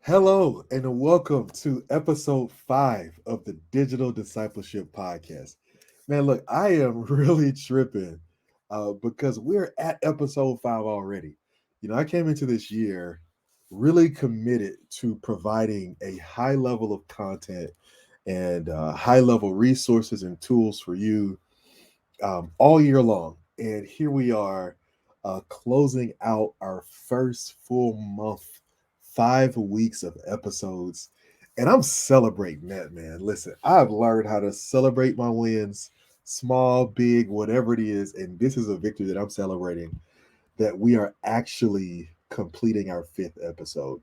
Hello and welcome to episode 5 of the Digital Discipleship Podcast. Man, look, I am really tripping because we're at episode 5 already. I came into this year really committed to providing a high level of content and high level resources and tools for you all year long. And here we are closing out our first full month, 5 weeks of episodes. And I'm celebrating that, man. Listen, I've learned how to celebrate my wins, small, big, whatever it is. And this is a victory that I'm celebrating that we are actually completing our fifth episode.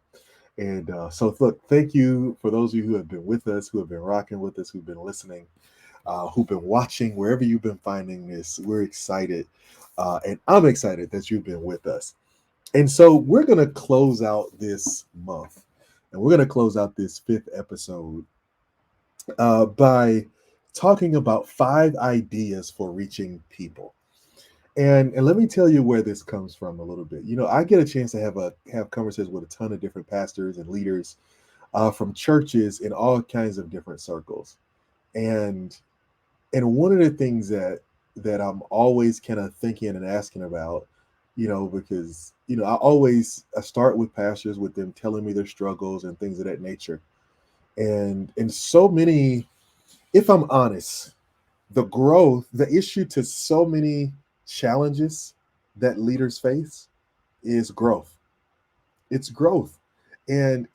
And so, look, thank you for those of you who have been with us, who have been rocking with us, who've been listening, who've been watching, wherever you've been finding this. We're excited. And I'm excited that you've been with us. And so we're going to close out this month and we're going to close out this fifth episode by talking about 5 ideas for reaching people. And let me tell you where this comes from a little bit. I get a chance to have conversations with a ton of different pastors and leaders from churches in all kinds of different circles. And one of the things that I'm always kind of thinking and asking about, because I start with pastors with them telling me their struggles and things of that nature, and so many, if I'm honest, the issue to so many challenges that leaders face is growth. It's growth, and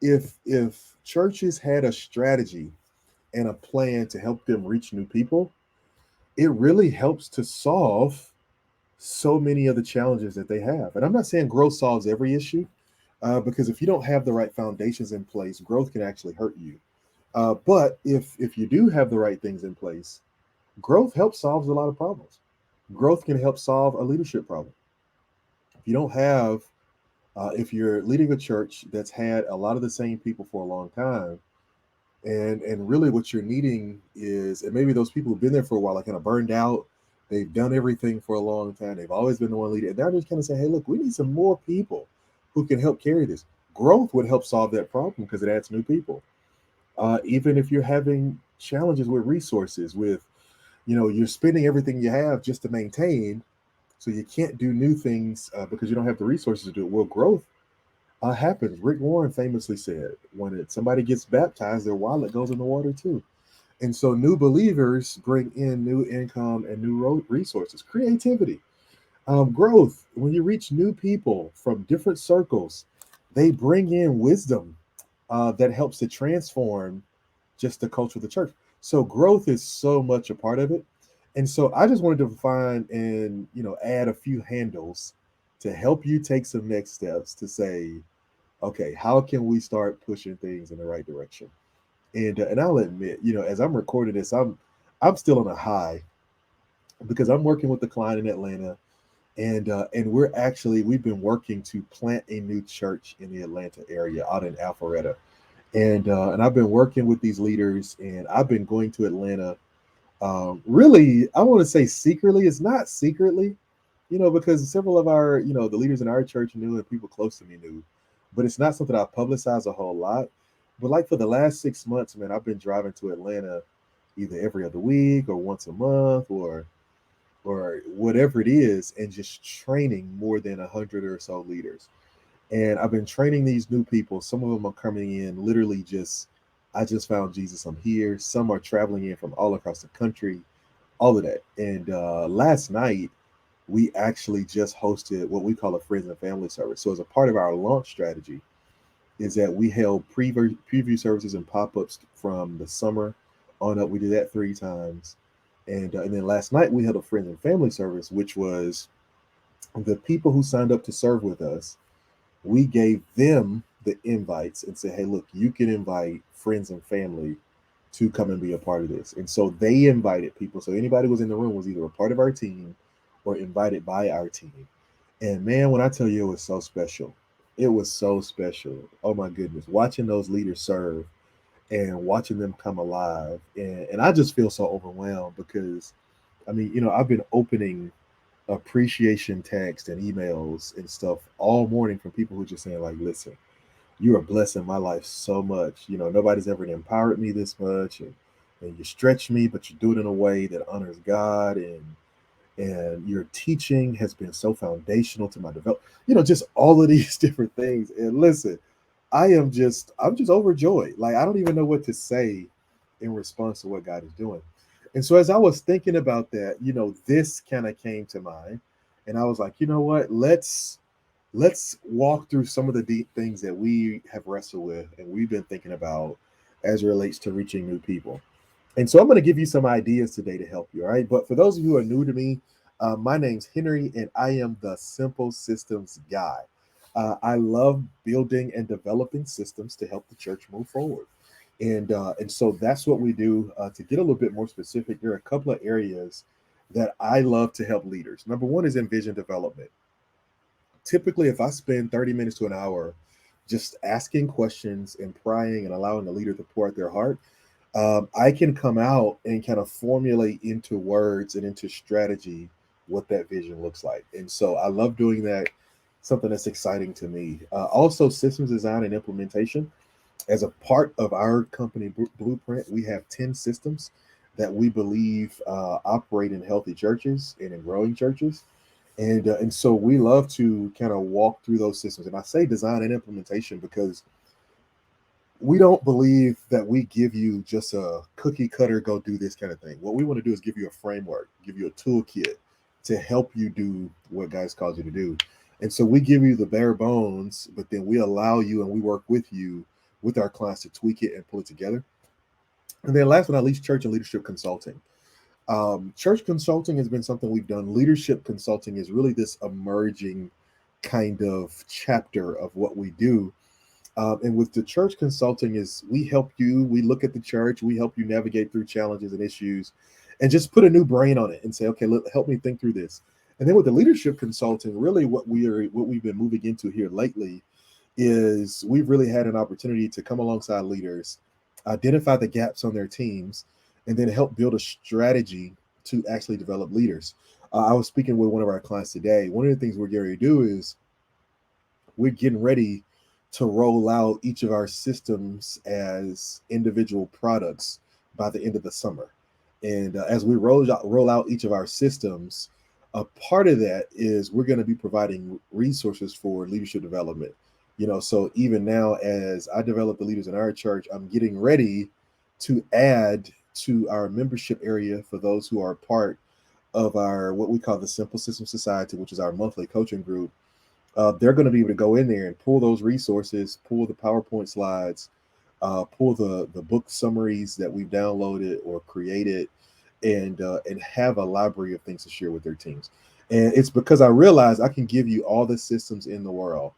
if churches had a strategy and a plan to help them reach new people, it really helps to solve so many of the challenges that they have. And I'm not saying growth solves every issue, because if you don't have the right foundations in place, growth can actually hurt you. But if you do have the right things in place, growth helps solves a lot of problems. Growth can help solve a leadership problem. If you don't have, if you're leading a church that's had a lot of the same people for a long time, and really what you're needing is, and maybe those people who've been there for a while are kind of burned out. They've done everything for a long time. They've always been the one leader. And they're just kind of saying, hey, look, we need some more people who can help carry this. Growth would help solve that problem because it adds new people. Even if you're having challenges with resources, you're spending everything you have just to maintain, so you can't do new things because you don't have the resources to do it. Well, growth happens. Rick Warren famously said, somebody gets baptized, their wallet goes in the water too. And so new believers bring in new income and new resources, creativity, growth. When you reach new people from different circles, they bring in wisdom that helps to transform just the culture of the church. So growth is so much a part of it. And so I just wanted to find and add a few handles to help you take some next steps to say, okay, how can we start pushing things in the right direction? And I'll admit, as I'm recording this, I'm still on a high because I'm working with the client in Atlanta, and we've been working to plant a new church in the Atlanta area out in Alpharetta, and I've been working with these leaders, and I've been going to Atlanta. Really, I want to say secretly. It's not secretly, because several of our, the leaders in our church knew and people close to me knew, but it's not something I publicize a whole lot. But like for the last 6 months, man, I've been driving to Atlanta either every other week or once a month or whatever it is, and just training more than 100 or so leaders. And I've been training these new people. Some of them are coming in literally just, I just found Jesus, I'm here. Some are traveling in from all across the country, all of that. And last night, we actually just hosted what we call a friends and family service. So as a part of our launch strategy, is that we held preview services and pop-ups from the summer on up. We did that 3 times, and then last night we held a friends and family service, which was the people who signed up to serve with us. We gave them the invites and said, hey, look, you can invite friends and family to come and be a part of this. And so they invited people. So anybody who was in the room was either a part of our team or invited by our team. And man, when I tell you, it was so special. It was so special. Oh my goodness. Watching those leaders serve and watching them come alive. And I just feel so overwhelmed because, I mean, I've been opening appreciation text and emails and stuff all morning from people who just saying, like, listen, You are blessing my life so much. Nobody's ever empowered me this much, and you stretch me, but you do it in a way that honors God, and your teaching has been so foundational to my development. Just all of these different things. And listen, I'm just overjoyed. Like, I don't even know what to say in response to what God is doing. And so as I was thinking about that, this kind of came to mind, and I was like, you know what? Let's walk through some of the deep things that we have wrestled with and we've been thinking about as it relates to reaching new people. And so I'm going to give you some ideas today to help you. All right. But for those of you who are new to me, my name's Henry, and I am the Simple Systems Guy. I love building and developing systems to help the church move forward. And so that's what we do. To get a little bit more specific, there are a couple of areas that I love to help leaders. Number one is in vision development. Typically, if I spend 30 minutes to an hour just asking questions and praying and allowing the leader to pour out their heart, I can come out and kind of formulate into words and into strategy what that vision looks like. And so I love doing that, something that's exciting to me. Also, systems design and implementation. As a part of our company blueprint, we have 10 systems that we believe operate in healthy churches and in growing churches. And so we love to kind of walk through those systems. And I say design and implementation because we don't believe that we give you just a cookie cutter, go do this kind of thing. What we want to do is give you a framework, give you a toolkit to help you do what God's called you to do. And so we give you the bare bones, but then we allow you and we work with you with our clients to tweak it and pull it together. And then last but not least, church and leadership consulting. Church consulting has been something we've done. Leadership consulting is really this emerging kind of chapter of what we do. And with the church consulting is we help you, we look at the church, we help you navigate through challenges and issues and just put a new brain on it and say, okay, help me think through this. And then with the leadership consulting, really what we've been moving into here lately is we've really had an opportunity to come alongside leaders, identify the gaps on their teams, and then help build a strategy to actually develop leaders. I was speaking with one of our clients today. One of the things we're going to do is we're getting ready to roll out each of our systems as individual products by the end of the summer. And as we roll out each of our systems, a part of that is we're going to be providing resources for leadership development. So even now, as I develop the leaders in our church, I'm getting ready to add to our membership area for those who are part of our what we call the Simple System Society, which is our monthly coaching group. They're going to be able to go in there and pull those resources, pull the PowerPoint slides, pull the book summaries that we've downloaded or created, and have a library of things to share with their teams. And it's because I realize I can give you all the systems in the world.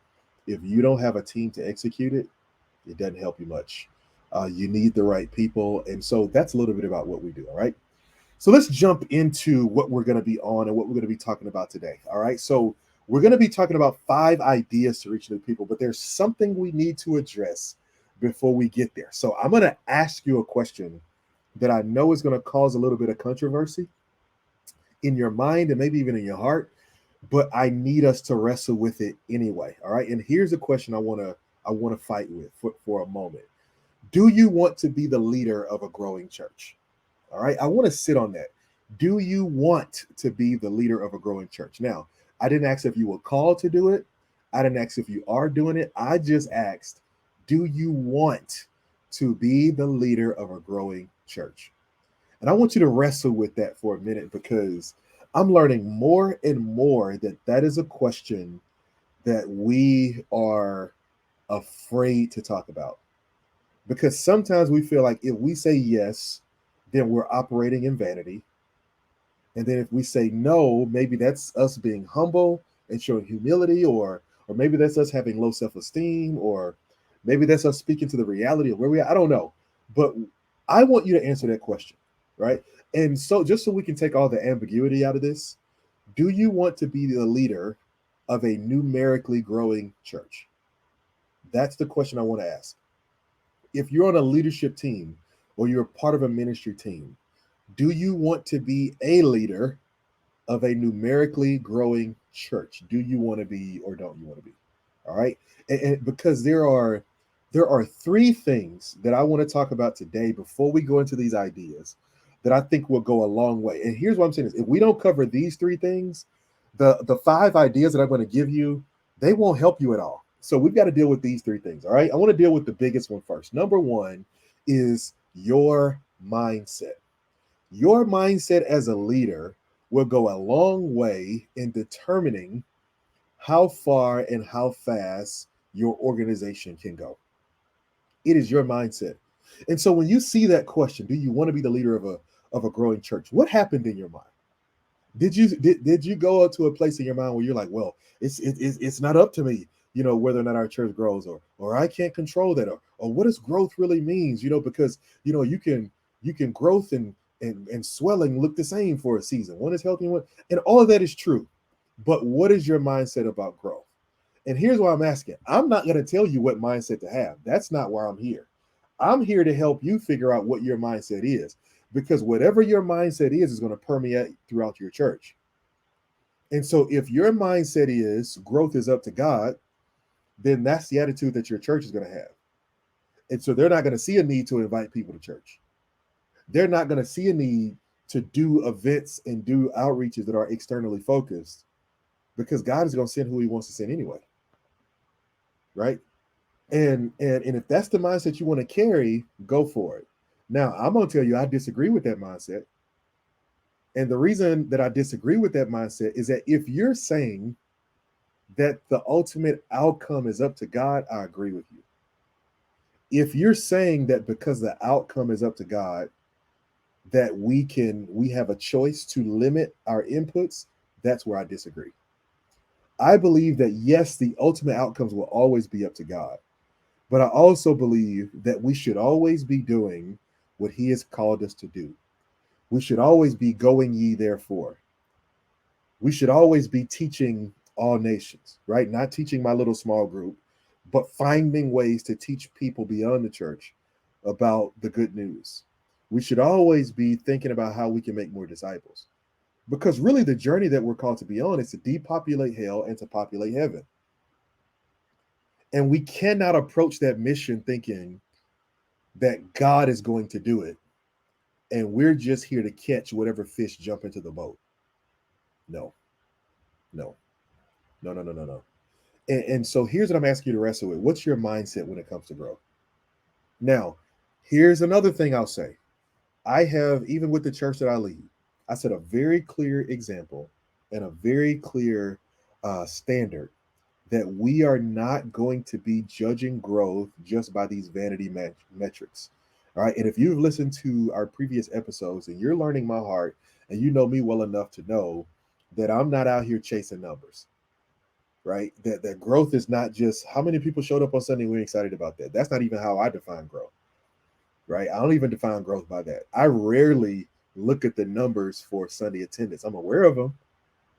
If you don't have a team to execute it, it doesn't help you much. You need the right people, and so that's a little bit about what we do. All right. So let's jump into what we're going to be on and what we're going to be talking about today. All right. So we're going to be talking about 5 ideas to reach new people, but there's something we need to address before we get there. So I'm going to ask you a question that I know is going to cause a little bit of controversy in your mind and maybe even in your heart, but I need us to wrestle with it anyway. All right. And here's a question I want to fight with for a moment. Do you want to be the leader of a growing church? All right. I want to sit on that. Do you want to be the leader of a growing church? Now, I didn't ask if you were called to do it. I didn't ask if you are doing it. I just asked, do you want to be the leader of a growing church? And I want you to wrestle with that for a minute because I'm learning more and more that that is a question that we are afraid to talk about. Because sometimes we feel like if we say yes, then we're operating in vanity. And then if we say no, maybe that's us being humble and showing humility, or maybe that's us having low self-esteem, or maybe that's us speaking to the reality of where we are. I don't know. But I want you to answer that question, right? And so just so we can take all the ambiguity out of this, do you want to be the leader of a numerically growing church? That's the question I want to ask. If you're on a leadership team or you're part of a ministry team, do you want to be a leader of a numerically growing church? Do you want to be or don't you want to be? All right. And because there are three things that I want to talk about today before we go into these ideas that I think will go a long way. And here's what I'm saying is if we don't cover these three things, the five ideas that I'm going to give you, they won't help you at all. So we've got to deal with these three things. All right. I want to deal with the biggest one first. Number one is your mindset. Your mindset as a leader will go a long way in determining how far and how fast your organization can go. It is your mindset. And so when you see that question, do you want to be the leader of a growing church? What happened in your mind? Did you go up to a place in your mind where you're like, well, it's not up to me, whether or not our church grows, or I can't control that, or what does growth really means, because you can growth and swelling look the same for a season. One is healthy, and all of that is true. But what is your mindset about growth? And here's why I'm asking. I'm not going to tell you what mindset to have. That's not why I'm here. I'm here to help you figure out what your mindset is, because whatever your mindset is going to permeate throughout your church. And so if your mindset is growth is up to God, then that's the attitude that your church is going to have. And so they're not going to see a need to invite people to church. They're not going to see a need to do events and do outreaches that are externally focused, because God is going to send who he wants to send anyway. Right? And if that's the mindset you want to carry, go for it. Now, I'm going to tell you I disagree with that mindset. And the reason that I disagree with that mindset is that if you're saying that the ultimate outcome is up to God, I agree with you. If you're saying that because the outcome is up to God, that we have a choice to limit our inputs, that's where I disagree. I believe that yes, the ultimate outcomes will always be up to God. But I also believe that we should always be doing what he has called us to do. We should always be going ye therefore. We should always be teaching all nations, right? Not teaching my little small group, but finding ways to teach people beyond the church about the good news. We should always be thinking about how we can make more disciples. Because really, the journey that we're called to be on is to depopulate hell and to populate heaven. And we cannot approach that mission thinking that God is going to do it and we're just here to catch whatever fish jump into the boat. No, no, no, no, no, no, no. And so here's what I'm asking you to wrestle with. What's your mindset when it comes to growth? Now, here's another thing I'll say. I have, even with the church that I lead, I set a very clear example and a very clear standard that we are not going to be judging growth just by these vanity metrics. All right. And if you've listened to our previous episodes and you're learning my heart and you know me well enough to know that I'm not out here chasing numbers, right? That growth is not just how many people showed up on Sunday. We're excited about that. That's not even how I define growth, right? I don't even define growth by that. I rarely look at the numbers for Sunday attendance. I'm aware of them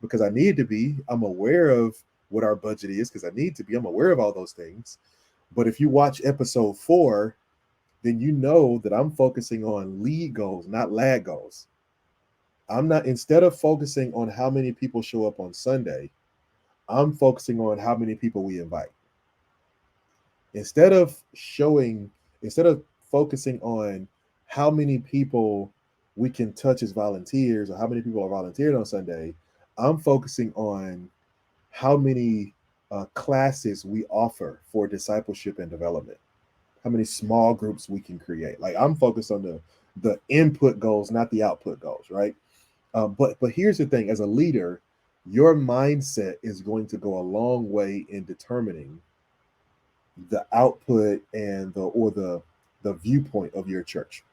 because I need to be. I'm aware of what our budget is because I need to be. I'm aware of all those things. But if you watch episode 4, then you know that I'm focusing on lead goals, not lag goals. I'm not, instead of focusing on how many people show up on Sunday, I'm focusing on how many people we invite. Instead of focusing on how many people we can touch as volunteers or how many people are volunteered on Sunday, I'm focusing on how many classes we offer for discipleship and development, how many small groups we can create. Like I'm focused on the input goals, not the output goals, right? But here's the thing: as a leader, your mindset is going to go a long way in determining the output and the viewpoint of your church.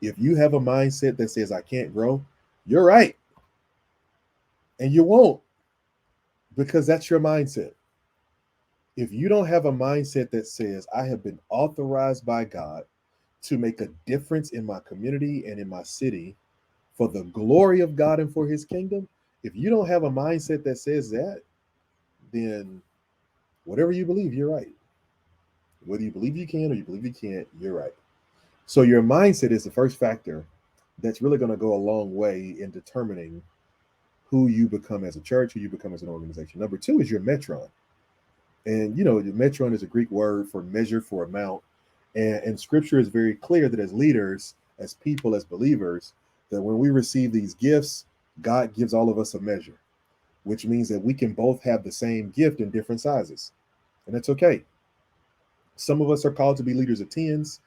If you have a mindset that says I can't grow, you're right, and you won't, because that's your mindset. If you don't have a mindset that says I have been authorized by God to make a difference in my community and in my city for the glory of God and for his kingdom, if you don't have a mindset that says that, then whatever you believe, you're right. Whether you believe you can or you believe you can't, you're right. So your mindset is the first factor that's really going to go a long way in determining who you become as a church, who you become as an organization. Number 2 is your metron. And the metron is a Greek word for measure, for amount. And scripture is very clear that as leaders, as people, as believers, that when we receive these gifts, God gives all of us a measure, which means that we can both have the same gift in different sizes. And that's okay. Some of us are called to be leaders of tens,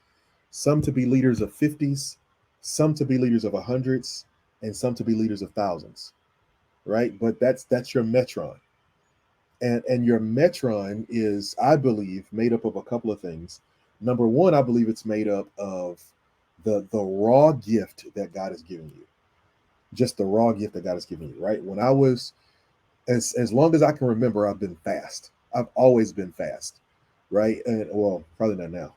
some to be leaders of 50s, some to be leaders of hundreds, and some to be leaders of thousands, right? But that's your metron. And your metron is, I believe, made up of a couple of things. Number one, I believe it's made up of the raw gift that God has given you. Just the raw gift that God has given you, right? When I was, as long as I can remember, I've been fast. I've always been fast, right? And well, probably not now,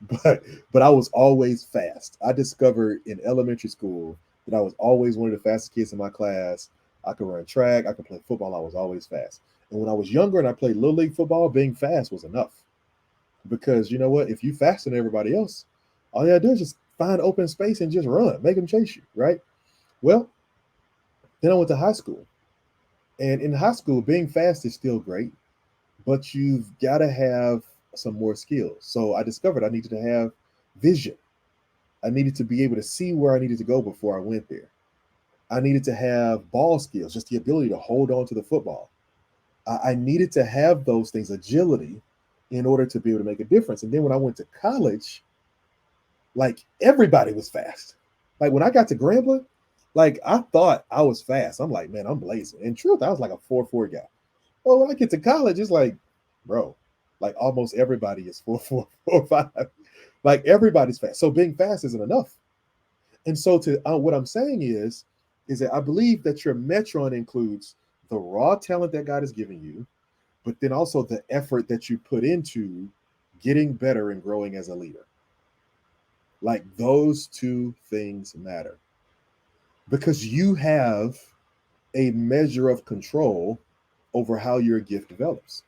but I was always fast. I discovered in elementary school that I was always one of the fastest kids in my class. I could run track, I could play football. I was always fast. And when I was younger and I played little league football, being fast was enough. Because you know what? If you faster than everybody else, all you gotta do is just find open space and just run, make them chase you, right? Well, then I went to high school. And in high school, being fast is still great, but you've got to have some more skills. So I discovered I needed to have vision. I needed to be able to see where I needed to go before I went there. I needed to have ball skills, just the ability to hold on to the football. I needed to have those things, agility, in order to be able to make a difference. And then when I went to college, like everybody was fast. Like when I got to Grambling, like I thought I was fast. I'm like, man, I'm blazing. In truth, I was like a 4.4 guy. Oh, when I get to college, it's like, bro, like almost everybody is 4.4, 4.5. Like everybody's fast. So being fast isn't enough. And so to what I'm saying is that I believe that your metron includes the raw talent that God has given you, but then also the effort that you put into getting better and growing as a leader. Like those two things matter because you have a measure of control over how your gift develops.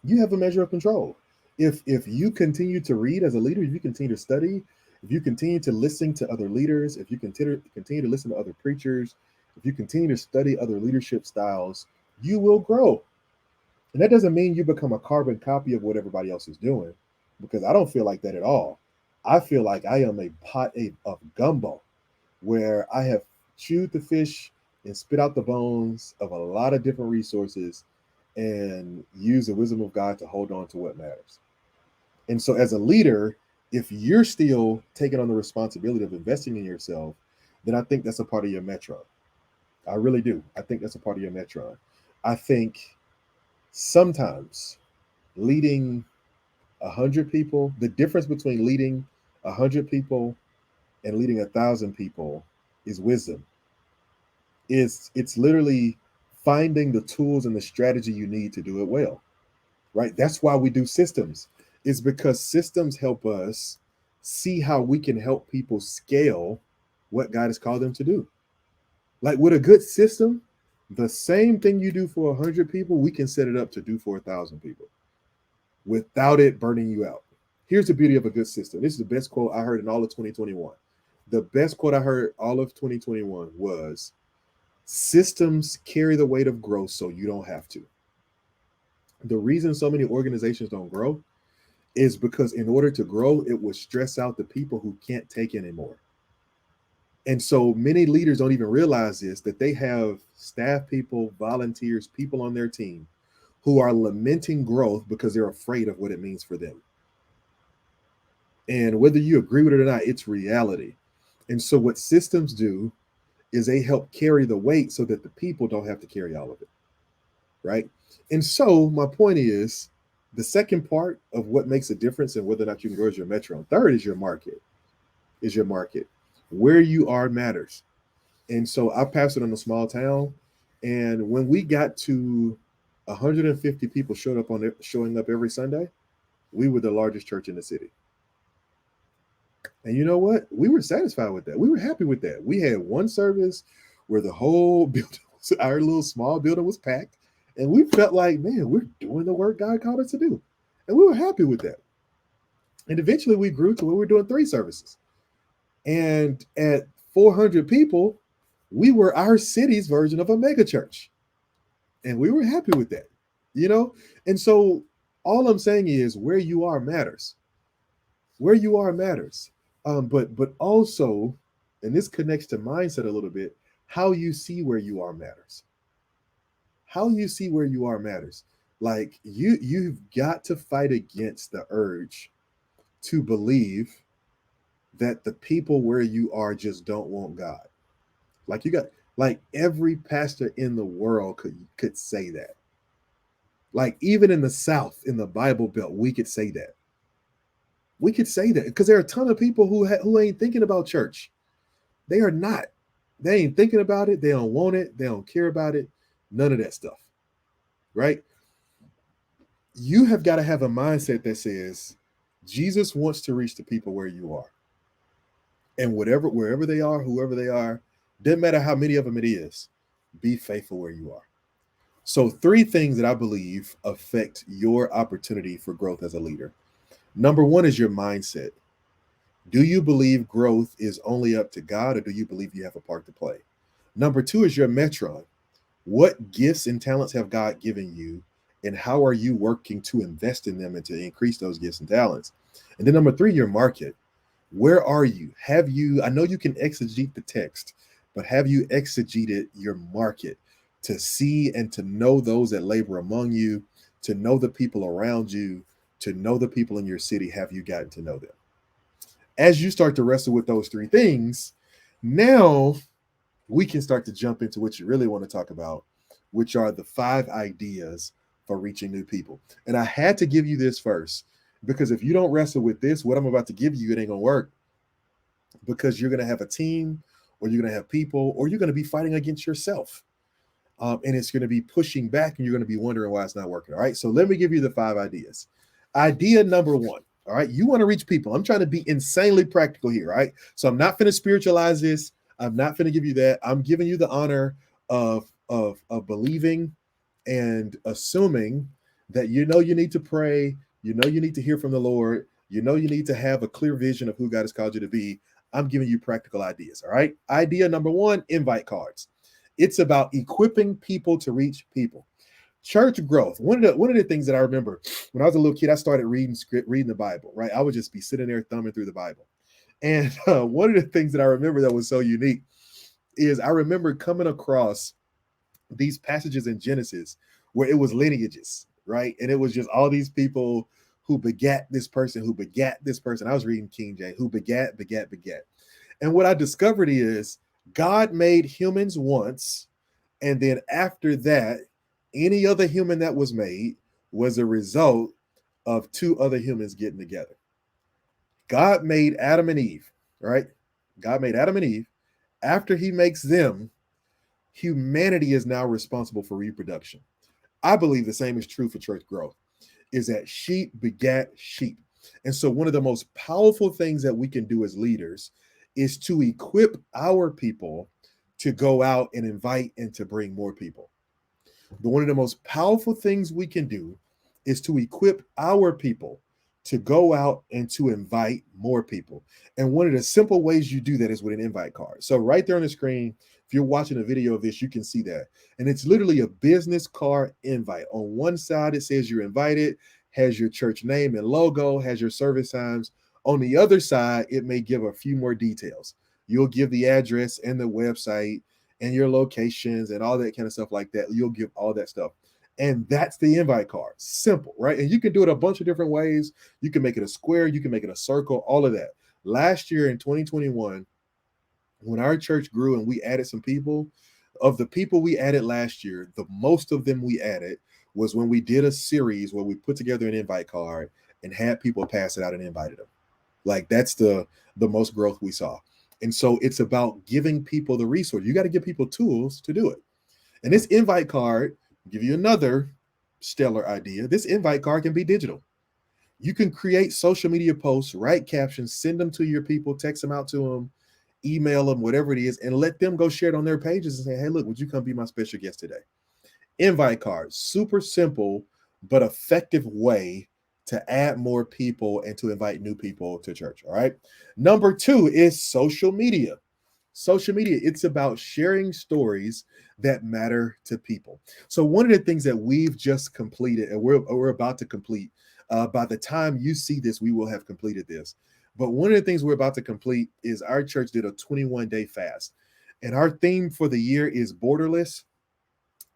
You have a measure of control. If you continue to read as a leader, if you continue to study, if you continue to listen to other leaders, if you continue to listen to other preachers, if you continue to study other leadership styles, you will grow. And that doesn't mean you become a carbon copy of what everybody else is doing, because I don't feel like that at all. I feel like I am a pot of gumbo where I have chewed the fish and spit out the bones of a lot of different resources and use the wisdom of God to hold on to what matters. And so, as a leader, if you're still taking on the responsibility of investing in yourself, then I think that's a part of your metron. I really do. I think that's a part of your metron. I think sometimes leading 100 people, the difference between leading 100 people and leading 1,000 people is wisdom. It's literally finding the tools and the strategy you need to do it well, right? That's why we do systems. Is because systems help us see how we can help people scale what God has called them to do. Like with a good system, the same thing you do for 100 people, we can set it up to do for 1,000 people without it burning you out. Here's the beauty of a good system. This is the best quote I heard in all of 2021. The best quote I heard all of 2021 was, systems carry the weight of growth so you don't have to. The reason so many organizations don't grow is because in order to grow, it would stress out the people who can't take anymore. And so many leaders don't even realize this, that they have staff people, volunteers, people on their team who are lamenting growth because they're afraid of what it means for them. And whether you agree with it or not, it's reality. And so what systems do is they help carry the weight so that the people don't have to carry all of it. Right. And so my point is, the second part of what makes a difference in whether or not you can grow is your metron. Third is your market. Is your market. Where you are matters. And so I pastored in a small town. And when we got to 150 people showing up every Sunday, we were the largest church in the city. And you know what? We were satisfied with that. We were happy with that. We had one service where the whole building, our little small building was packed. And we felt like, man, we're doing the work God called us to do. And we were happy with that. And eventually we grew to where we're doing 3 services. And at 400 people, we were our city's version of a mega church. And we were happy with that. you know? And so all I'm saying is where you are matters. Where you are matters. But also, and this connects to mindset a little bit, how you see where you are matters. How you see where you are matters. Like you've got to fight against the urge to believe that the people where you are just don't want God. Like you got like every pastor in the world could say that. Like even in the South, in the Bible Belt, we could say that. We could say that because there are a ton of people who ain't thinking about church. They are not. They ain't thinking about it. They don't want it. They don't care about it. None of that stuff. Right? You have got to have a mindset that says Jesus wants to reach the people where you are. And wherever they are, whoever they are, doesn't matter how many of them it is, be faithful where you are. So, three things that I believe affect your opportunity for growth as a leader. Number one is your mindset. Do you believe growth is only up to God, or do you believe you have a part to play? Number two is your metron. What gifts and talents have God given you, and how are you working to invest in them and to increase those gifts and talents? And then number three, your market. Where are you? Have you, I know you can exegete the text, but have you exegeted your market to see and to know those that labor among you, to know the people around you, to know the people in your city? Have you gotten to know them? As you start to wrestle with those three things, now we can start to jump into what you really want to talk about, which are the 5 ideas for reaching new people. And I had to give you this first because if you don't wrestle with this, what I'm about to give you, it ain't gonna work because you're gonna have a team, or you're gonna have people, or you're gonna be fighting against yourself. And it's gonna be pushing back, and you're gonna be wondering why it's not working. All right. So let me give you the 5 ideas. Idea number one. All right. You want to reach people. I'm trying to be insanely practical here. Right. So I'm not going to spiritualize this. I'm not going to give you that. I'm giving you the honor of believing and assuming that you need to pray, you need to hear from the Lord, you need to have a clear vision of who God has called you to be. I'm giving you practical ideas. All right. Idea number one, invite cards. It's about equipping people to reach people. Church growth. One of the things that I remember when I was a little kid, I started reading the Bible. Right. I would just be sitting there thumbing through the Bible. And one of the things that I remember that was so unique is I remember coming across these passages in Genesis where it was lineages, right? And it was just all these people who begat this person, who begat this person. I was reading King James, who begat. And what I discovered is God made humans once, and then after that, any other human that was made was a result of two other humans getting together. God made Adam and Eve, right? God made Adam and Eve. After he makes them, humanity is now responsible for reproduction. I believe the same is true for church growth, is that sheep begat sheep. And so one of the most powerful things that we can do as leaders is to equip our people to go out and invite and to bring more people. But one of the most powerful things we can do is to equip our people to go out and to invite more people. And one of the simple ways you do that is with an invite card. So right there on the screen, if you're watching a video of this, you can see that. And it's literally a business card invite. On one side, it says you're invited, has your church name and logo, has your service times. On the other side, it may give a few more details. You'll give the address and the website and your locations and all that kind of stuff like that. You'll give all that stuff. And that's the invite card. Simple, right? And you can do it a bunch of different ways. You can make it a square, you can make it a circle, all of that. Last year in 2021, when our church grew and we added some people, of the people we added last year, the most of them we added was when we did a series where we put together an invite card and had people pass it out and invited them. Like that's the most growth we saw. And so it's about giving people the resource. You got to give people tools to do it. And this invite card, I'll give you another stellar idea. This invite card can be digital. You can create social media posts, write captions, send them to your people, text them out to them, email them, whatever it is, and let them go share it on their pages and say, hey, look, would you come be my special guest today? Invite cards, super simple, but effective way to add more people and to invite new people to church. All right. Number two is social media. Social media, it's about sharing stories that matter to people. So one of the things that we've just completed, and we're about to complete, by the time you see this, we will have completed this. But one of the things we're about to complete is our church did a 21-day fast. And our theme for the year is borderless.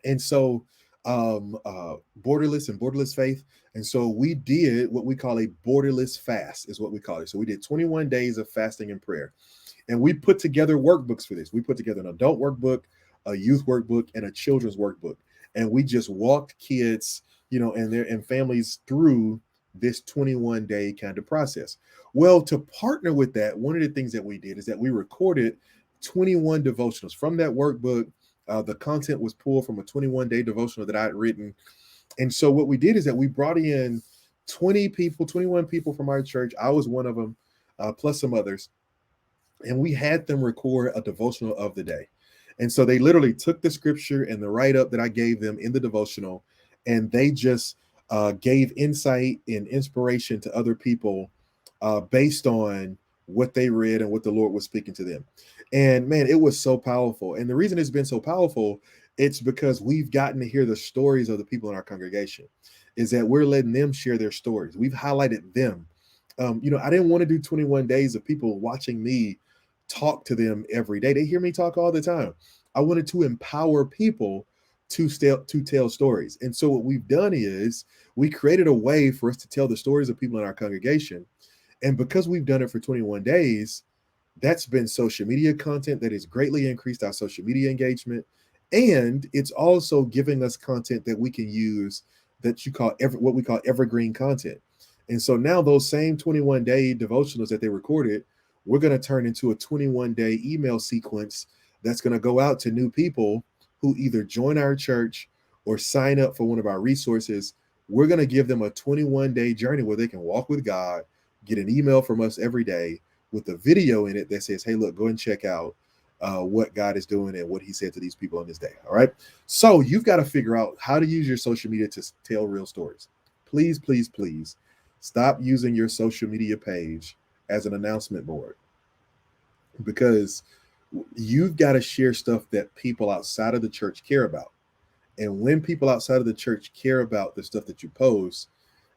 And so borderless and borderless faith. And so we did what we call a borderless fast, is what we call it. So we did 21 days of fasting and prayer. And we put together workbooks for this. We put together an adult workbook, a youth workbook, and a children's workbook. And we just walked kids, and their and families through this 21-day kind of process. Well, to partner with that, one of the things that we did is that we recorded 21 devotionals from that workbook. The content was pulled from a 21-day devotional that I had written. And so what we did is that we brought in 21 people from our church. I was one of them, plus some others, and we had them record a devotional of the day. And so they literally took the scripture and the write up that I gave them in the devotional, and they just gave insight and inspiration to other people based on what they read and what the Lord was speaking to them. And man, it was so powerful. And the reason it's been so powerful, it's because we've gotten to hear the stories of the people in our congregation, is that we're letting them share their stories. We've highlighted them. I didn't want to do 21 days of people watching me talk to them every day. They hear me talk all the time. I wanted to empower people to tell stories. And so what we've done is we created a way for us to tell the stories of people in our congregation. And because we've done it for 21 days, that's been social media content that has greatly increased our social media engagement. And it's also giving us content that we can use that what we call evergreen content. And so now those same 21-day devotionals that they recorded, we're going to turn into a 21-day email sequence that's going to go out to new people who either join our church or sign up for one of our resources. We're going to give them a 21-day journey where they can walk with God, get an email from us every day with a video in it that says, hey, look, go and check out what God is doing and what he said to these people on this day. All right. So you've got to figure out how to use your social media to tell real stories. Please, please, please stop using your social media page as an announcement board, because you've got to share stuff that people outside of the church care about. And when people outside of the church care about the stuff that you post,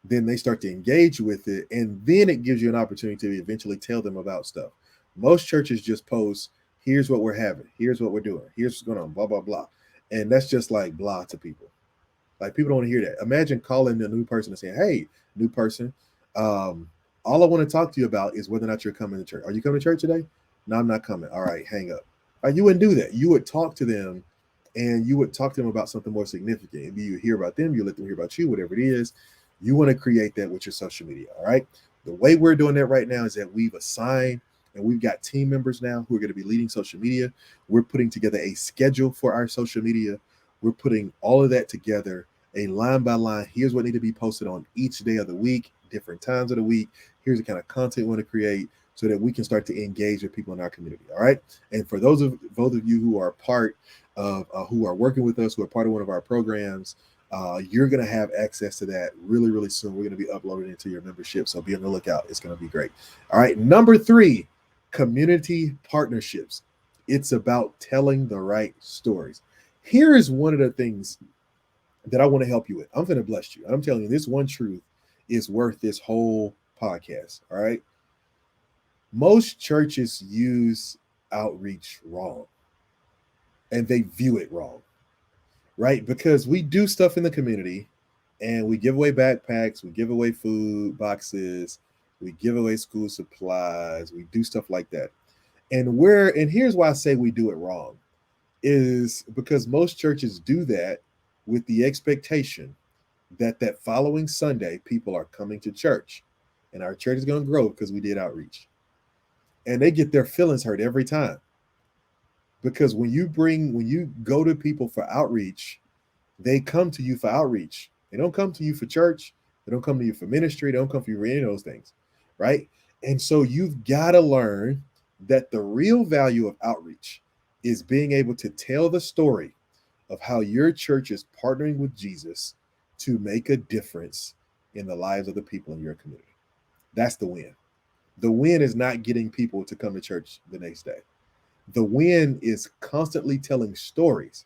then they start to engage with it. And then it gives you an opportunity to eventually tell them about stuff. Most churches just post, here's what we're having, here's what we're doing, here's what's going on, blah, blah, blah. And that's just like blah to people. Like, people don't want to hear that. Imagine calling a new person and saying, hey, new person, all I want to talk to you about is whether or not you're coming to church. Are you coming to church today? No, I'm not coming. All right, hang up. You wouldn't do that. You would talk to them, and you would talk to them about something more significant. If you hear about them, you let them hear about you, whatever it is. You want to create that with your social media. All right. The way we're doing that right now is that we've assigned and we've got team members now who are going to be leading social media. We're putting together a schedule for our social media. We're putting all of that together, a line by line. Here's what needs to be posted on each day of the week, different times of the week. Here's the kind of content we want to create so that we can start to engage with people in our community. All right. And for both of you who are part of, who are working with us, who are part of one of our programs, you're going to have access to that really, really soon. We're going to be uploading it to your membership. So be on the lookout. It's going to be great. All right. Number 3, community partnerships. It's about telling the right stories. Here is one of the things that I want to help you with. I'm going to bless you. I'm telling you, this one truth is worth this whole podcast. All right. Most churches use outreach wrong, and they view it wrong, right? Because we do stuff in the community and we give away backpacks, we give away food boxes, we give away school supplies, we do stuff like that. And here's why I say we do it wrong, is because most churches do that with the expectation that following Sunday people are coming to church and our church is going to grow because we did outreach. And they get their feelings hurt every time. Because when you go to people for outreach, they come to you for outreach. They don't come to you for church. They don't come to you for ministry. They don't come to you for any of those things, right? And so you've got to learn that the real value of outreach is being able to tell the story of how your church is partnering with Jesus to make a difference in the lives of the people in your community. That's the win. The win is not getting people to come to church the next day. The win is constantly telling stories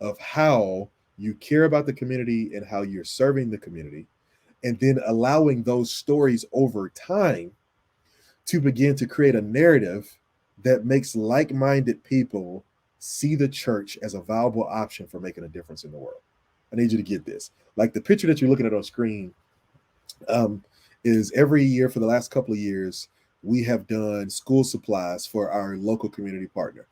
of how you care about the community and how you're serving the community, and then allowing those stories over time to begin to create a narrative that makes like minded people see the church as a viable option for making a difference in the world. I need you to get this. Like the picture that you're looking at on screen, um, is every year for the last couple of years, we have done school supplies for our local community partner.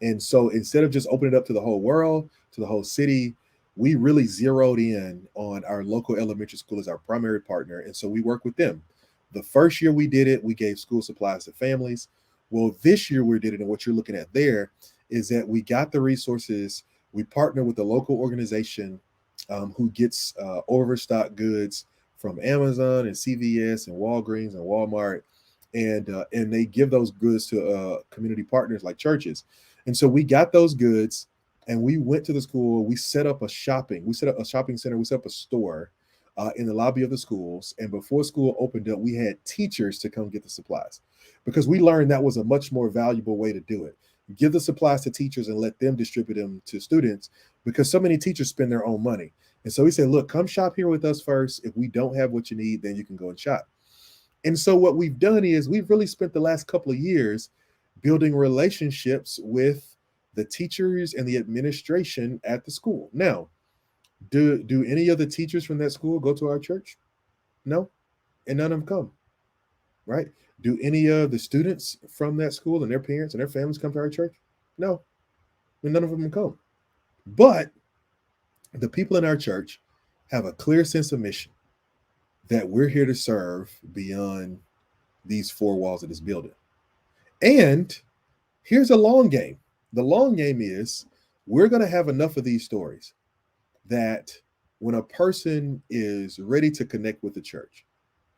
And so instead of just opening it up to the whole world, to the whole city, we really zeroed in on our local elementary school as our primary partner. And so we work with them. The first year we did it, we gave school supplies to families. Well, this year we did it, and what you're looking at there is that we got the resources. We partner with a local organization who gets overstock goods from Amazon and CVS and Walgreens and Walmart, and they give those goods to community partners like churches. And so we got those goods, and we went to the school. We set up a shopping center. We set up a store in the lobby of the schools. And before school opened up, we had teachers to come get the supplies because we learned that was a much more valuable way to do it. Give the supplies to teachers and let them distribute them to students, because so many teachers spend their own money. And so we said, look, come shop here with us first. If we don't have what you need, then you can go and shop. And so what we've done is we've really spent the last couple of years building relationships with the teachers and the administration at the school. Now, do any of the teachers from that school go to our church? No, and none of them come, right? Do any of the students from that school and their parents and their families come to our church? No, and none of them come. But the people in our church have a clear sense of mission that we're here to serve beyond these four walls of this building. And here's a long game. The long game is we're going to have enough of these stories that when a person is ready to connect with the church,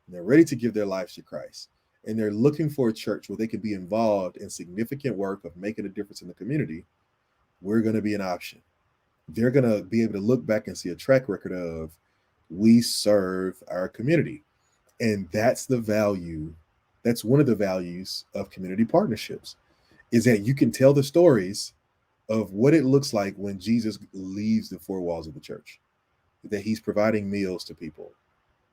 and they're ready to give their lives to Christ, and they're looking for a church where they can be involved in significant work of making a difference in the community, we're going to be an option. They're going to be able to look back and see a track record of we serve our community. And that's the value. That's one of the values of community partnerships, is that you can tell the stories of what it looks like when Jesus leaves the four walls of the church, that he's providing meals to people.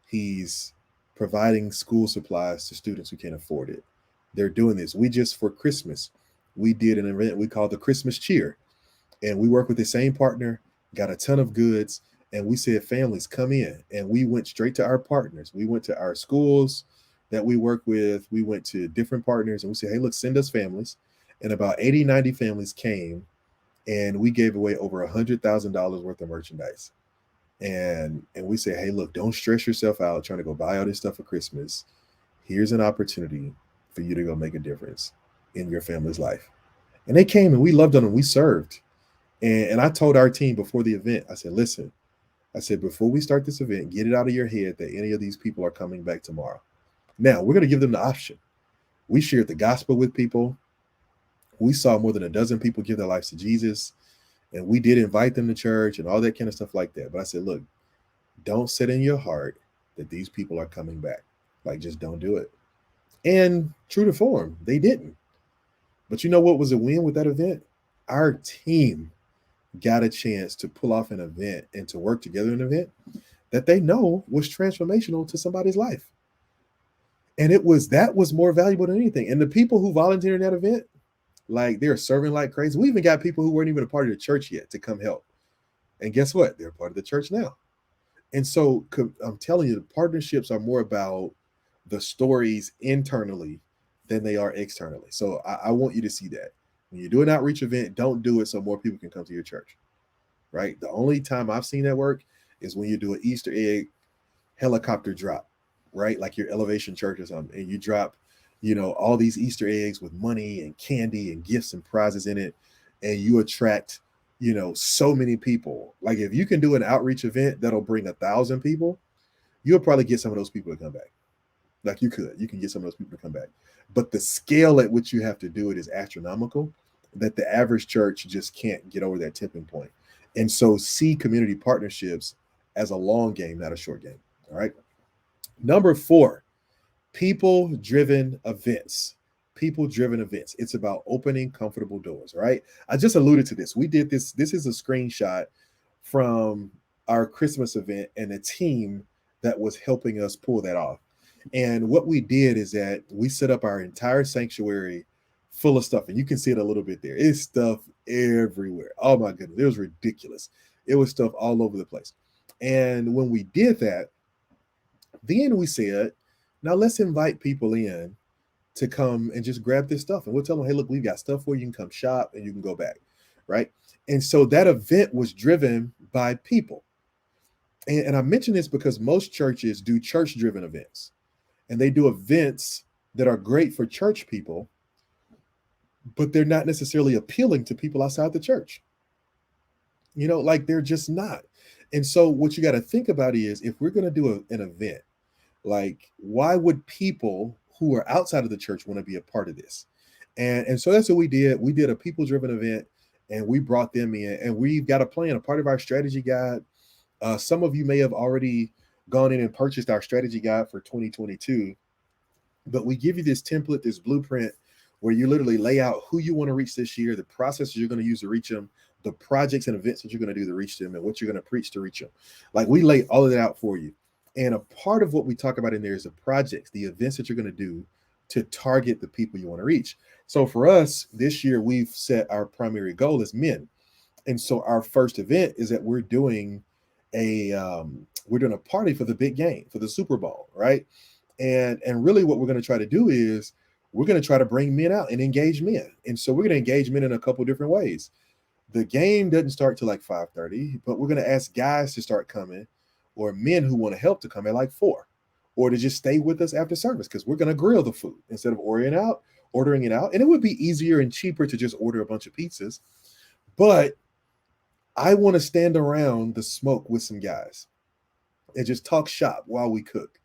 He's providing school supplies to students who can't afford it. They're doing this. We just, for Christmas, we did an event we called the Christmas Cheer. And we work with the same partner, got a ton of goods, and we said, families, come in. And we went straight to our partners. We went to our schools that we work with. We went to different partners, and we said, hey, look, send us families. And about 80, 90 families came, and we gave away over $100,000 worth of merchandise. And we say, hey, look, don't stress yourself out trying to go buy all this stuff for Christmas. Here's an opportunity for you to go make a difference in your family's life. And they came, and we loved on them. We served. And I told our team before the event, I said, listen, I said, before we start this event, get it out of your head that any of these people are coming back tomorrow. Now, we're going to give them the option. We shared the gospel with people. We saw more than a dozen people give their lives to Jesus. And we did invite them to church and all that kind of stuff like that. But I said, look, don't set in your heart that these people are coming back. Like, just don't do it. And true to form, they didn't. But you know what was a win with that event? Our team got a chance to pull off an event and to work together in an event that they know was transformational to somebody's life. And that was more valuable than anything. And the people who volunteered in that event, like, they're serving like crazy. We even got people who weren't even a part of the church yet to come help. And guess what? They're a part of the church now. And so I'm telling you, the partnerships are more about the stories internally than they are externally. So I want you to see that. When you do an outreach event, don't do it so more people can come to your church, right? The only time I've seen that work is when you do an Easter egg helicopter drop, right? Like your Elevation Church or something, and you drop, all these Easter eggs with money and candy and gifts and prizes in it, and you attract, so many people. Like, if you can do an outreach event that'll bring 1,000 people, you'll probably get some of those people to come back. Like, you can get some of those people to come back. But the scale at which you have to do it is astronomical, that the average church just can't get over that tipping point. And so see community partnerships as a long game, not a short game. All right. Number 4, people-driven events. people-driven events. It's about opening comfortable doors, right? I just alluded to this. We did this. This is a screenshot from our Christmas event and a team that was helping us pull that off. And what we did is that we set up our entire sanctuary full of stuff. And you can see it a little bit there. It's stuff everywhere. Oh my goodness. It was ridiculous. It was stuff all over the place. And when we did that, then we said, now let's invite people in to come and just grab this stuff. And we'll tell them, hey, look, we've got stuff where you can come shop and you can go back. Right. And so that event was driven by people. And I mention this because most churches do church-driven events. And they do events that are great for church people, but they're not necessarily appealing to people outside the church. Like they're just not. And so what you got to think about is if we're going to do an event, like why would people who are outside of the church want to be a part of this? And so that's what we did. We did a people-driven event and we brought them in and we've got a plan, a part of our strategy guide. Some of you may have already gone in and purchased our strategy guide for 2022, but we give you this template, this blueprint, where you literally lay out who you want to reach this year, the processes you're going to use to reach them, the projects and events that you're going to do to reach them, and what you're going to preach to reach them. Like we lay all of that out for you. And a part of what we talk about in there is the projects, the events that you're going to do to target the people you want to reach. So for us, this year, we've set our primary goal as men. And so our first event is that we're doing a party for the big game, for the Super Bowl, right? And really what we're going to try to do is we're going to try to bring men out and engage men. And so we're going to engage men in a couple different ways. The game doesn't start till like 5:30, but we're going to ask guys to start coming or men who want to help to come at like 4 or to just stay with us after service because we're going to grill the food instead of ordering it out. And it would be easier and cheaper to just order a bunch of pizzas. But I want to stand around the smoke with some guys and just talk shop while we cook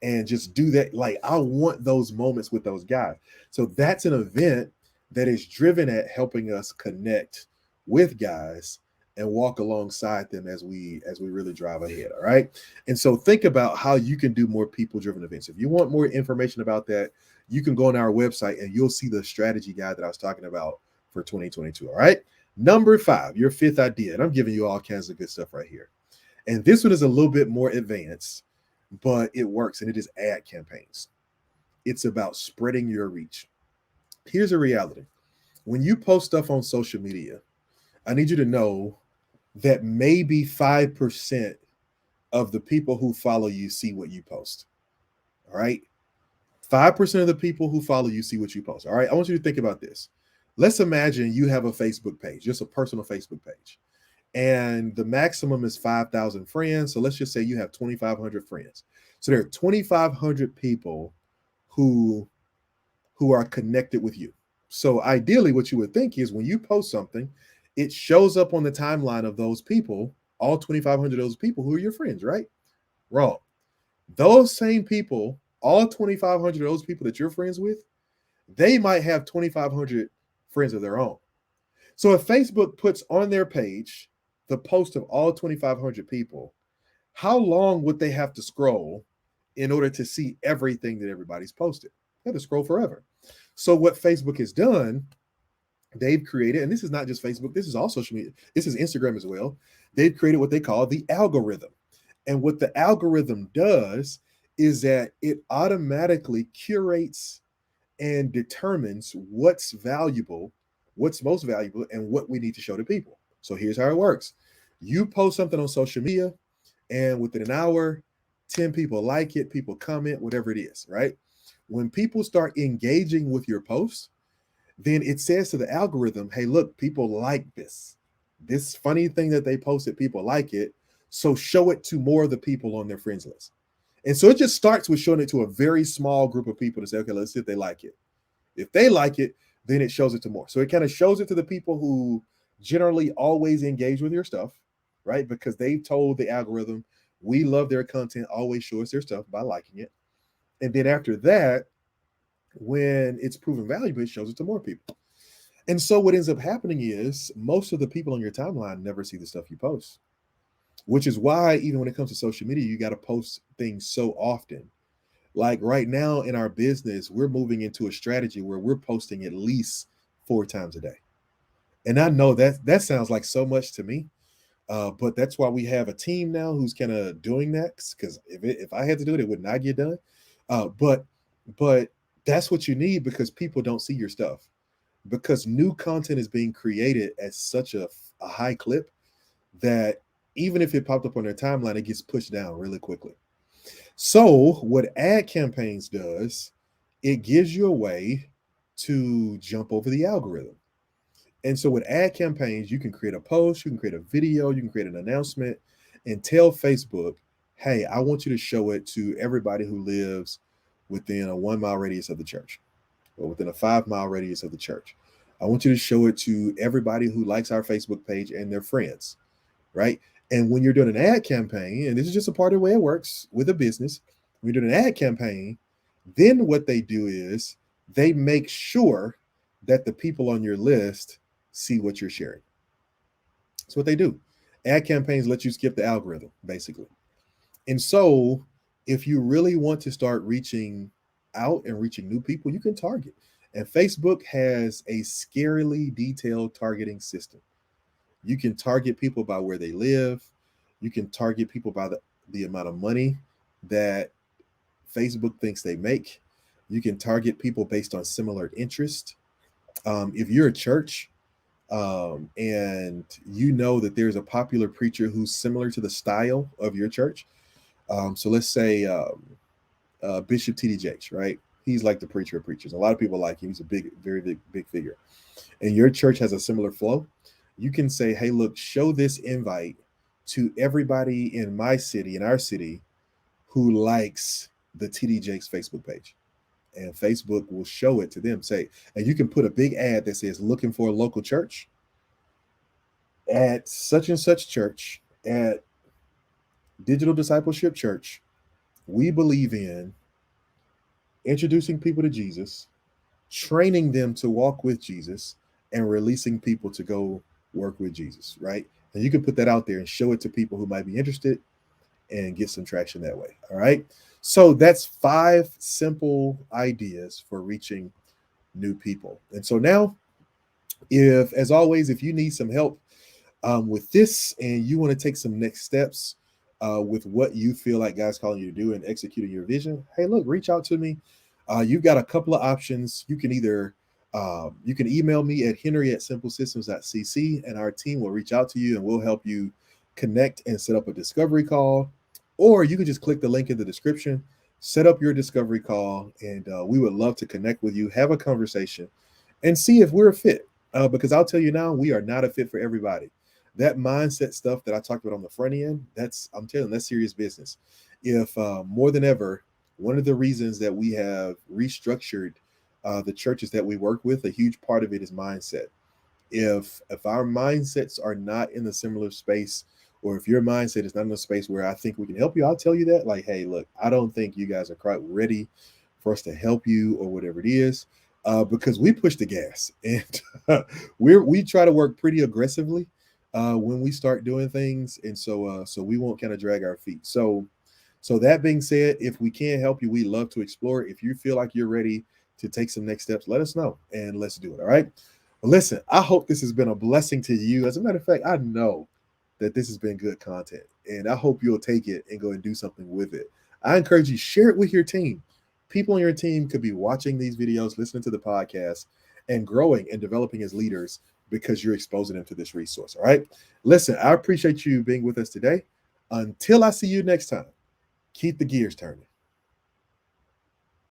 and just do that. Like I want those moments with those guys. So that's an event that is driven at helping us connect with guys and walk alongside them as we really drive ahead. All right. And so think about how you can do more people-driven events. If you want more information about that, you can go on our website and you'll see the strategy guide that I was talking about for 2022. All right. Number 5, your 5th idea. And I'm giving you all kinds of good stuff right here. And this one is a little bit more advanced, but it works, and it is ad campaigns. It's about spreading your reach. Here's a reality. When you post stuff on social media, I need you to know that maybe 5% of the people who follow you see what you post. All right? 5% of the people who follow you see what you post. All right? I want you to think about this. Let's imagine you have a Facebook page, just a personal Facebook page. And the maximum is 5,000 friends. So let's just say you have 2,500 friends. So there are 2,500 people who are connected with you. So ideally, what you would think is when you post something, it shows up on the timeline of those people, all 2,500 of those people who are your friends, right? Wrong. Those same people, all 2,500 of those people that you're friends with, they might have 2,500 friends of their own. So if Facebook puts on their page the post of all 2,500 people, how long would they have to scroll in order to see everything that everybody's posted? They have to scroll forever. So what Facebook has done, they've created, and this is not just Facebook, this is all social media, this is Instagram as well. They've created what they call the algorithm. And what the algorithm does is that it automatically curates and determines what's valuable, what's most valuable, and what we need to show to people. So here's how it works. You post something on social media, and within an hour, 10 people like it, people comment, whatever it is, right? When people start engaging with your post, then it says to the algorithm, hey, look, people like this. This funny thing that they posted, people like it. So show it to more of the people on their friends list. And so it just starts with showing it to a very small group of people to say, okay, let's see if they like it. If they like it, then it shows it to more. So it kind of shows it to the people who generally always engage with your stuff, right? Because they've told the algorithm, we love their content, always show us their stuff by liking it. And then after that, when it's proven valuable, it shows it to more people. And so what ends up happening is most of the people on your timeline never see the stuff you post, which is why even when it comes to social media, you got to post things so often Like right now in our business, we're moving into a strategy where we're posting at least 4 times a day. And I know that sounds like so much to me, but that's why we have a team now who's kind of doing that. Because if I had to do it, it would not get done. But that's what you need because people don't see your stuff because new content is being created at such a high clip that even if it popped up on their timeline, it gets pushed down really quickly. So what ad campaigns does, it gives you a way to jump over the algorithm. And so with ad campaigns, you can create a post, you can create a video, you can create an announcement and tell Facebook, hey, I want you to show it to everybody who lives within a 1 mile radius of the church or within a 5 mile radius of the church. I want you to show it to everybody who likes our Facebook page and their friends, right? And when you're doing an ad campaign, and this is just a part of the way it works with a business, when you're doing an ad campaign, then what they do is they make sure that the people on your list see what you're sharing. That's what they do. Ad campaigns let you skip the algorithm, basically. And so, if you really want to start reaching out and reaching new people, you can target. And Facebook has a scarily detailed targeting system. You can target people by where they live. You can target people by the amount of money that Facebook thinks they make. You can target people based on similar interest. If you're a church and you know that there's a popular preacher who's similar to the style of your church, so let's say Bishop T.D. Jakes, right? He's like the preacher of preachers. A lot of people like him. He's a very big figure. And your church has a similar flow. You can say, hey, look, show this invite to everybody in my city, in our city, who likes the TD Jakes Facebook page. And Facebook will show it to them. Say, and you can put a big ad that says, looking for a local church at such and such church, at Digital Discipleship Church. We believe in introducing people to Jesus, training them to walk with Jesus, and releasing people to go work with Jesus, right? And you can put that out there and show it to people who might be interested and get some traction that way. All right. So that's 5 simple ideas for reaching new people. And so now, as always, if you need some help with this and you want to take some next steps with what you feel like God's calling you to do and executing your vision, hey, look, reach out to me. You've got a couple of options. You can either you can email me at henry@simplesystems.cc and our team will reach out to you and we'll help you connect and set up a discovery call. Or you can just click the link in the description, set up your discovery call, and we would love to connect with you, have a conversation, and see if we're a fit. Because I'll tell you now, we are not a fit for everybody. That mindset stuff that I talked about on the front end, I'm telling you, that's serious business. If more than ever, one of the reasons that we have restructured the churches that we work with, a huge part of it is mindset. If our mindsets are not in a similar space, or if your mindset is not in a space where I think we can help you, I'll tell you that, like, hey, look, I don't think you guys are quite ready for us to help you or whatever it is, because we push the gas and we try to work pretty aggressively when we start doing things, and so we won't kind of drag our feet. So that being said, if we can help you, we love to explore. If you feel like you're ready to take some next steps, let us know and let's do it. All right. Well, listen, I hope this has been a blessing to you. As a matter of fact, I know that this has been good content, and I hope you'll take it and go and do something with it. I encourage you, share it with your team. People on your team could be watching these videos, listening to the podcast, and growing and developing as leaders because you're exposing them to this resource. All right. Listen, I appreciate you being with us today. Until I see you next time, keep the gears turning.